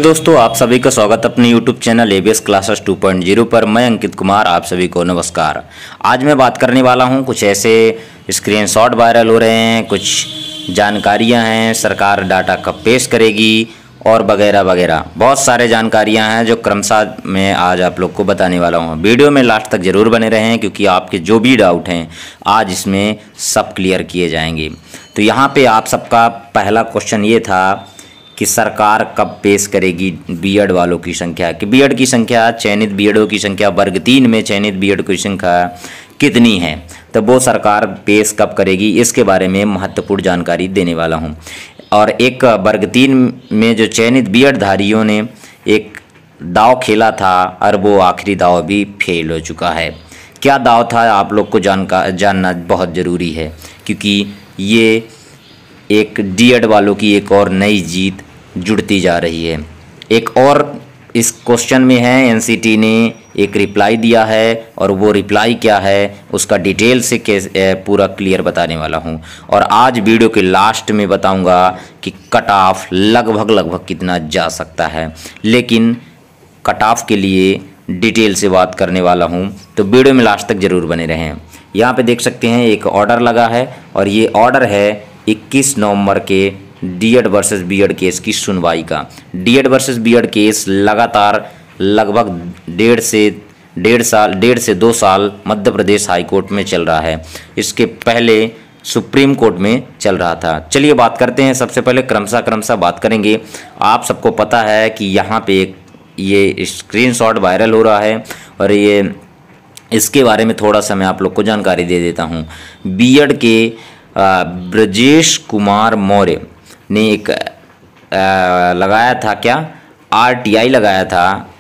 दोस्तों, आप सभी का स्वागत अपने YouTube चैनल ABS क्लासेस 2.0 पर। मैं अंकित कुमार, आप सभी को नमस्कार। आज मैं बात करने वाला हूं, कुछ ऐसे स्क्रीनशॉट वायरल हो रहे हैं, कुछ जानकारियां हैं, सरकार डाटा कब पेश करेगी और वगैरह वगैरह। बहुत सारे जानकारियां हैं जो क्रमशः मैं आज आप लोग को बताने वाला हूं। वीडियो में लास्ट तक ज़रूर बने रहें, क्योंकि आपके जो भी डाउट हैं आज इसमें सब क्लियर किए जाएंगे। तो यहाँ पर आप सबका पहला क्वेश्चन ये था कि सरकार कब पेश करेगी बीएड वालों की संख्या, कि बीएड की संख्या, चयनित बीएडओ की संख्या, वर्ग 3 में चयनित बीएड की संख्या कितनी है, तो वो सरकार पेश कब करेगी, इसके बारे में महत्वपूर्ण जानकारी देने वाला हूं। और एक वर्ग 3 में जो चयनित बीएड धारियों ने एक दाव खेला था और वो आखिरी दाव भी फेल हो चुका है। क्या दाव था आप लोग को जानना बहुत ज़रूरी है, क्योंकि ये एक डीएड वालों की एक और नई जीत जुड़ती जा रही है। एक और इस क्वेश्चन में है, एनसीटी ने एक रिप्लाई दिया है और वो रिप्लाई क्या है उसका डिटेल से पूरा क्लियर बताने वाला हूं। और आज वीडियो के लास्ट में बताऊंगा कि कट ऑफ लगभग कितना जा सकता है, लेकिन कट ऑफ के लिए डिटेल से बात करने वाला हूं, तो वीडियो में लास्ट तक ज़रूर बने रहें। यहाँ पे देख सकते हैं एक ऑर्डर लगा है और ये ऑर्डर है 21 नवंबर के डीएड वर्सेस बीएड केस की सुनवाई का। डीएड वर्सेस बीएड केस लगातार लगभग डेढ़ से 2 साल मध्य प्रदेश हाई कोर्ट में चल रहा है। इसके पहले सुप्रीम कोर्ट में चल रहा था। चलिए बात करते हैं। सबसे पहले क्रमशः बात करेंगे। आप सबको पता है कि यहाँ पे ये स्क्रीनशॉट वायरल हो रहा है और ये इसके बारे में थोड़ा सा मैं आप लोग को जानकारी दे देता हूँ। बीएड के ब्रजेश कुमार मौर्य ने एक लगाया था, क्या आरटीआई लगाया था,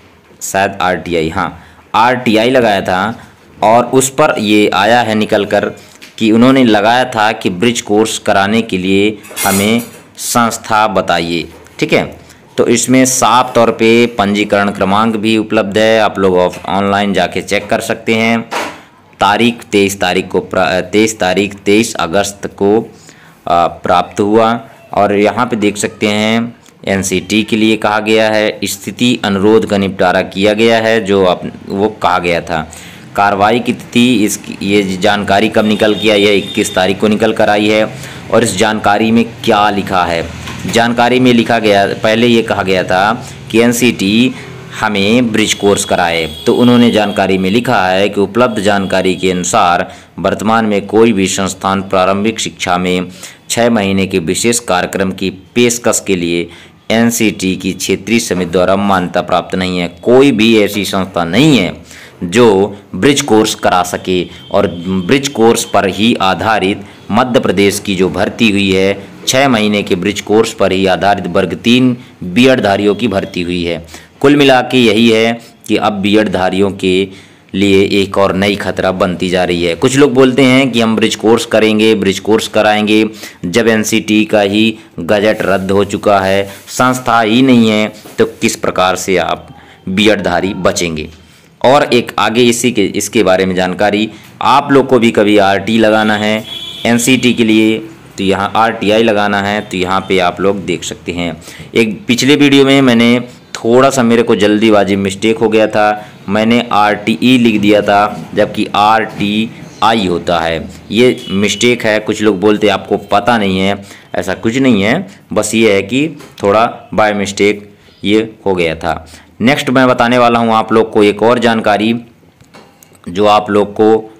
शायद आरटीआई, हाँ आरटीआई लगाया था, और उस पर ये आया है निकल कर कि उन्होंने लगाया था कि ब्रिज कोर्स कराने के लिए हमें संस्था बताइए। ठीक है, तो इसमें साफ तौर पे पंजीकरण क्रमांक भी उपलब्ध है, आप लोग ऑनलाइन जाके चेक कर सकते हैं। तारीख 23 अगस्त को प्राप्त हुआ। और यहाँ पे देख सकते हैं एनसीटी के लिए कहा गया है, स्थिति अनुरोध का निपटारा किया गया है जो वो कहा गया था। कार्रवाई की तिथि, ये जानकारी कब निकल के आई है, 21 तारीख को निकल कर आई है। और इस जानकारी में क्या लिखा है, जानकारी में लिखा गया, पहले ये कहा गया था कि एनसीटी हमें ब्रिज कोर्स कराए, तो उन्होंने जानकारी में लिखा है कि उपलब्ध जानकारी के अनुसार वर्तमान में कोई भी संस्थान प्रारंभिक शिक्षा में 6 महीने के विशेष कार्यक्रम की पेशकश के लिए एनसीटी की क्षेत्रीय समिति द्वारा मान्यता प्राप्त नहीं है। कोई भी ऐसी संस्था नहीं है जो ब्रिज कोर्स करा सके, और ब्रिज कोर्स पर ही आधारित मध्य प्रदेश की जो भर्ती हुई है, 6 महीने के ब्रिज कोर्स पर ही आधारित वर्ग 3 बीएड धारियों की भर्ती हुई है। कुल मिला के यही है कि अब बीएड धारियों के लिए एक और नई खतरा बनती जा रही है। कुछ लोग बोलते हैं कि हम ब्रिज कोर्स करेंगे, ब्रिज कोर्स कराएंगे, जब एनसीटी का ही गजट रद्द हो चुका है, संस्था ही नहीं है, तो किस प्रकार से आप बीएड धारी बचेंगे। और एक आगे इसके बारे में जानकारी, आप लोग को भी कभी आरटी लगाना है एनसीटी के लिए, तो यहाँ आरटीआई लगाना है, तो यहाँ पे आप लोग देख सकते हैं। एक पिछले वीडियो में मैंने थोड़ा सा, मेरे को जल्दीबाजी मिस्टेक हो गया था, मैंने आरटीई लिख दिया था जबकि आरटीआई होता है, ये मिस्टेक है। कुछ लोग बोलते हैं आपको पता नहीं है, ऐसा कुछ नहीं है, बस ये है कि थोड़ा बाय मिस्टेक ये हो गया था। नेक्स्ट मैं बताने वाला हूँ आप लोग को एक और जानकारी जो आप लोग को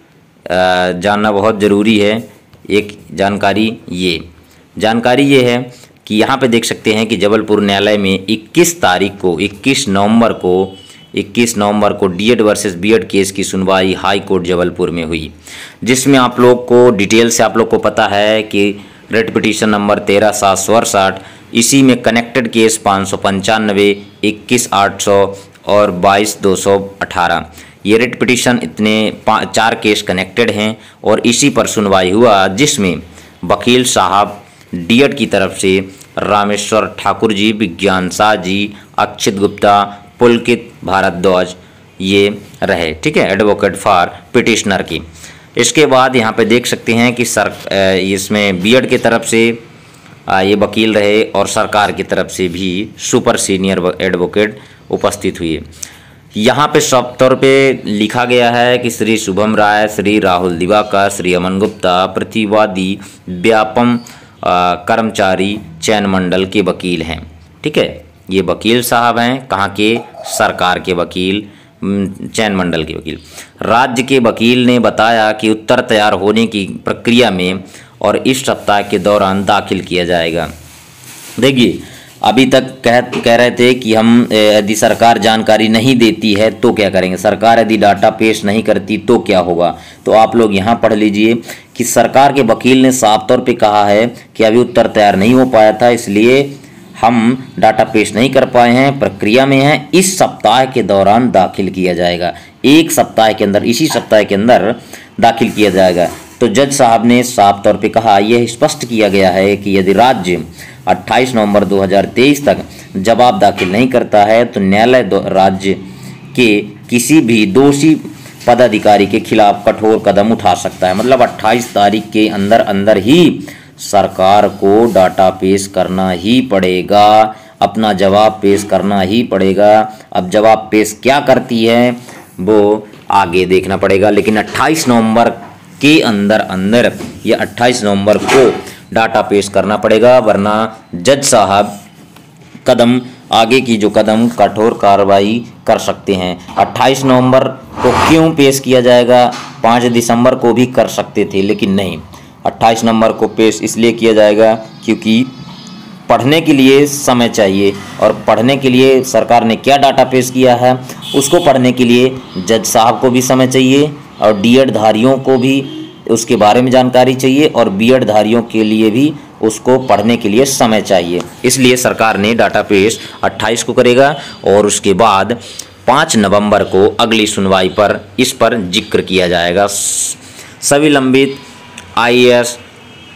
जानना बहुत ज़रूरी है। एक जानकारी ये है कि यहाँ पे देख सकते हैं कि जबलपुर न्यायालय में 21 नवंबर को डीएड वर्सेस बीएड केस की सुनवाई हाई कोर्ट जबलपुर में हुई, जिसमें आप लोग को डिटेल से आप लोग को पता है कि रेट पिटीशन नंबर 13/768, इसी में कनेक्टेड केस 595, 21/800 और 22/218। ये रेट पिटीशन इतने 4 केस कनेक्टेड हैं और इसी पर सुनवाई हुआ, जिसमें वकील साहब डीएड की तरफ से रामेश्वर ठाकुर जी, विज्ञान शाह जी, अक्षित गुप्ता, पुलकित भारद्वाज ये रहे। ठीक है, एडवोकेट फॉर पिटिशनर की। इसके बाद यहाँ पे देख सकते हैं कि इसमें बीएड की तरफ से ये वकील रहे और सरकार की तरफ से भी सुपर सीनियर एडवोकेट उपस्थित हुए। यहाँ पे सब तौर पे लिखा गया है कि श्री शुभम राय, श्री राहुल दिवाकर, श्री अमन गुप्ता प्रतिवादी व्यापम कर्मचारी चयन मंडल के वकील हैं। ठीक है, ये वकील साहब हैं, कहाँ के? सरकार के वकील, चयन मंडल के वकील। राज्य के वकील ने बताया कि उत्तर तैयार होने की प्रक्रिया में और इस सप्ताह के दौरान दाखिल किया जाएगा। देखिए, अभी तक कह रहे थे कि हम यदि सरकार जानकारी नहीं देती है तो क्या करेंगे, सरकार यदि डाटा पेश नहीं करती तो क्या होगा। तो आप लोग यहाँ पढ़ लीजिए कि सरकार के वकील ने साफ तौर पे कहा है कि अभी उत्तर तैयार नहीं हो पाया था, इसलिए हम डाटा पेश नहीं कर पाए हैं, प्रक्रिया में हैं, इस सप्ताह के दौरान दाखिल किया जाएगा। एक सप्ताह के अंदर, इसी सप्ताह के अंदर दाखिल किया जाएगा। तो जज साहब ने साफ तौर पे कहा, यह स्पष्ट किया गया है कि यदि राज्य 28 नवंबर 2023 तक जवाब दाखिल नहीं करता है तो न्यायालय राज्य के किसी भी दोषी पदाधिकारी के खिलाफ कठोर कदम उठा सकता है। मतलब 28 तारीख के अंदर अंदर ही सरकार को डाटा पेश करना ही पड़ेगा, अपना जवाब पेश करना ही पड़ेगा। अब जवाब पेश क्या करती है वो आगे देखना पड़ेगा, लेकिन 28 नवंबर के अंदर अंदर या 28 नवंबर को डाटा पेश करना पड़ेगा, वरना जज साहब कदम आगे की जो कदम कठोर कार्रवाई कर सकते हैं। 28 नवंबर को क्यों पेश किया जाएगा? 5 दिसंबर को भी कर सकते थे, लेकिन नहीं, 28 नवंबर को पेश इसलिए किया जाएगा क्योंकि पढ़ने के लिए समय चाहिए, और पढ़ने के लिए सरकार ने क्या डाटा पेश किया है उसको पढ़ने के लिए जज साहब को भी समय चाहिए और डीएड धारियों को भी उसके बारे में जानकारी चाहिए, और बीएड धारियों के लिए भी उसको पढ़ने के लिए समय चाहिए। इसलिए सरकार ने डाटा पेश 28 को करेगा और उसके बाद 5 नवंबर को अगली सुनवाई पर इस पर जिक्र किया जाएगा। सभी लंबित आईएएस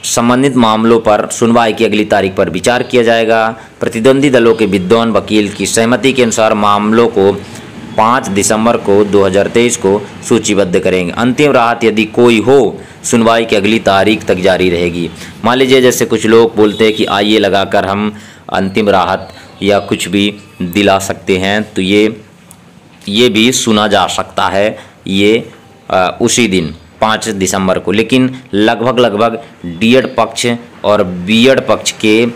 संबंधित मामलों पर सुनवाई की अगली तारीख पर विचार किया जाएगा। प्रतिद्वंदी दलों के विद्वान वकील की सहमति के अनुसार मामलों को 5 दिसंबर को 2023 को सूचीबद्ध करेंगे। अंतिम राहत यदि कोई हो सुनवाई की अगली तारीख तक जारी रहेगी। मान लीजिए जैसे कुछ लोग बोलते हैं कि आइए लगाकर हम अंतिम राहत या कुछ भी दिला सकते हैं, तो ये भी सुना जा सकता है ये उसी दिन 5 दिसंबर को। लेकिन लगभग डीएड पक्ष और बीएड पक्ष के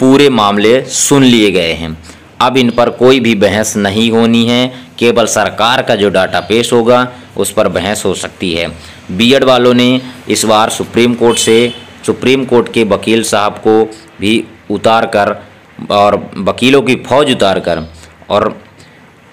पूरे मामले सुन लिए गए हैं। अब इन पर कोई भी बहस नहीं होनी है, केवल सरकार का जो डाटा पेश होगा उस पर बहस हो सकती है। बीएड वालों ने इस बार सुप्रीम कोर्ट के वकील साहब को भी उतार कर और वकीलों की फौज उतार कर और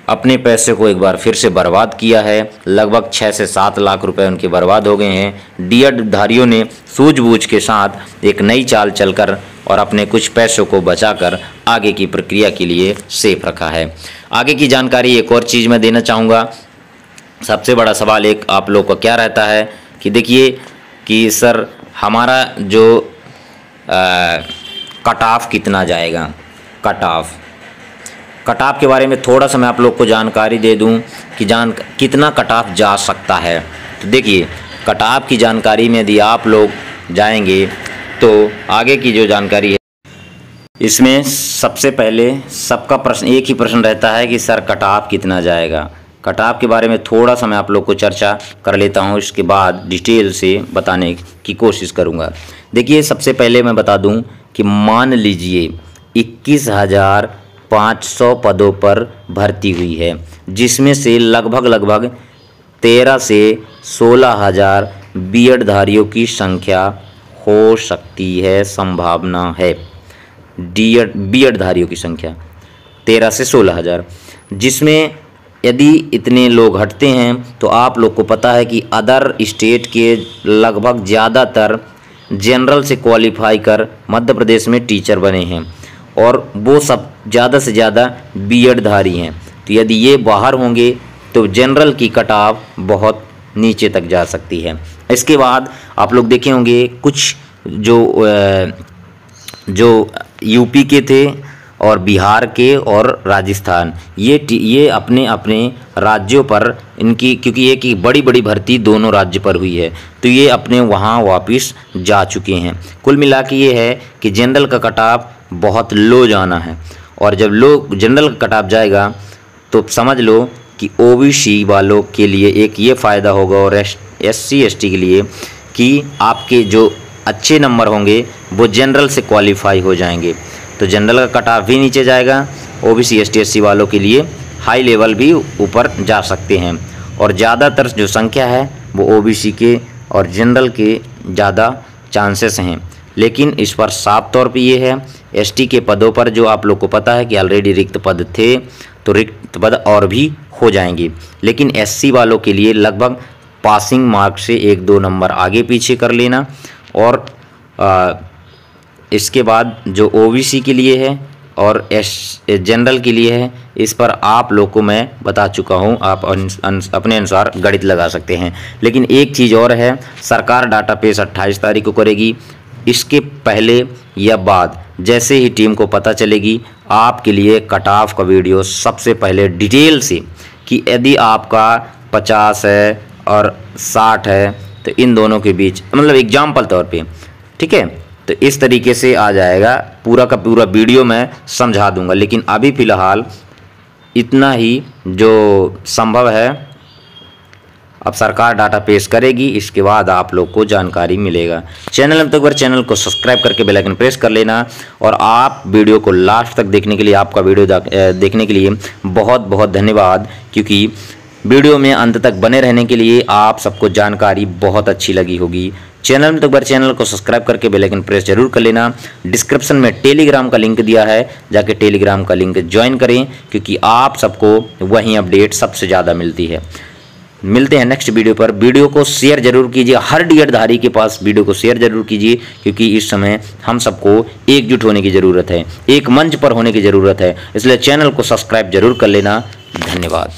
अपने पैसे को एक बार फिर से बर्बाद किया है। लगभग 6 से 7 लाख रुपए उनके बर्बाद हो गए हैं। डीएड धारियों ने सूझबूझ के साथ एक नई चाल चलकर और अपने कुछ पैसों को बचाकर आगे की प्रक्रिया के लिए सेफ रखा है। आगे की जानकारी एक और चीज़ मैं देना चाहूँगा। सबसे बड़ा सवाल एक आप लोग को क्या रहता है कि देखिए कि सर हमारा जो कट ऑफ कितना जाएगा। कट ऑफ के बारे में थोड़ा सा मैं आप लोग को जानकारी दे दूं कि कितना कट ऑफ जा सकता है। तो देखिए कट ऑफ की जानकारी में यदि आप लोग जाएंगे तो आगे की जो जानकारी है इसमें सबसे पहले सबका प्रश्न एक ही प्रश्न रहता है कि सर कट ऑफ कितना जाएगा। कट ऑफ के बारे में थोड़ा सा मैं आप लोग को चर्चा कर लेता हूँ, इसके बाद डिटेल से बताने की कोशिश करूँगा। देखिए सबसे पहले मैं बता दूँ कि मान लीजिए 21,500 पदों पर भर्ती हुई है, जिसमें से लगभग 13 से 16,000 बीएड धारियों की संख्या हो सकती है, संभावना है। बीएड धारियों की संख्या 13 से 16,000, जिसमें यदि इतने लोग हटते हैं तो आप लोग को पता है कि अदर स्टेट के लगभग ज़्यादातर जनरल से क्वालिफाई कर मध्य प्रदेश में टीचर बने हैं और वो सब ज़्यादा से ज़्यादा बीएड धारी हैं। तो यदि ये बाहर होंगे तो जनरल की कट ऑफ बहुत नीचे तक जा सकती है। इसके बाद आप लोग देखे होंगे कुछ जो यूपी के थे और बिहार के और राजस्थान, ये अपने अपने राज्यों पर इनकी, क्योंकि एक ही बड़ी बड़ी भर्ती दोनों राज्य पर हुई है, तो ये अपने वहाँ वापस जा चुके हैं। कुल मिला के ये है कि जनरल का कट ऑफ बहुत लो जाना है, और जब लो जनरल का कट ऑफ जाएगा तो समझ लो कि ओबीसी वालों के लिए एक ये फ़ायदा होगा और SC ST के लिए कि आपके जो अच्छे नंबर होंगे वो जनरल से क्वालिफाई हो जाएंगे, तो जनरल का कट ऑफ भी नीचे जाएगा, OBC ST SC वालों के लिए हाई लेवल भी ऊपर जा सकते हैं। और ज़्यादातर जो संख्या है वो OBC के और जनरल के ज़्यादा चांसेस हैं, लेकिन इस पर साफ तौर पे ये है ST के पदों पर जो आप लोग को पता है कि ऑलरेडी रिक्त पद थे, तो रिक्त पद और भी हो जाएंगे, लेकिन SC वालों के लिए लगभग पासिंग मार्क से 1-2 नंबर आगे पीछे कर लेना। और इसके बाद जो OBC के लिए है और जनरल के लिए है, इस पर आप लोग को मैं बता चुका हूं, आप अपने अनुसार गणित लगा सकते हैं। लेकिन एक चीज़ और है, सरकार डाटा पेश 28 तारीख को करेगी, इसके पहले या बाद जैसे ही टीम को पता चलेगी आपके लिए कट ऑफ का वीडियो सबसे पहले डिटेल से, कि यदि आपका 50 है और 60 है तो इन दोनों के बीच, मतलब एग्जाम्पल तौर पे, ठीक है, तो इस तरीके से आ जाएगा, पूरा का पूरा वीडियो मैं समझा दूंगा। लेकिन अभी फ़िलहाल इतना ही जो संभव है, अब सरकार डाटा पेश करेगी, इसके बाद आप लोग को जानकारी मिलेगा। चैनल में तो चैनल को सब्सक्राइब करके बेल आइकन प्रेस कर लेना, और आप वीडियो को लास्ट तक देखने के लिए, आपका वीडियो देखने के लिए बहुत बहुत धन्यवाद, क्योंकि वीडियो में अंत तक बने रहने के लिए आप सबको जानकारी बहुत अच्छी लगी होगी। चैनल में तो चैनल को सब्सक्राइब करके बेल आइकन प्रेस जरूर कर लेना। डिस्क्रिप्शन में टेलीग्राम का लिंक दिया है, जाके टेलीग्राम का लिंक ज्वाइन करें, क्योंकि आप सबको वहीं अपडेट सबसे ज़्यादा मिलती है। मिलते हैं नेक्स्ट वीडियो पर। वीडियो को शेयर जरूर कीजिए, हर डीएड धारी के पास वीडियो को शेयर जरूर कीजिए, क्योंकि इस समय हम सबको एकजुट होने की ज़रूरत है, एक मंच पर होने की ज़रूरत है, इसलिए चैनल को सब्सक्राइब जरूर कर लेना। धन्यवाद।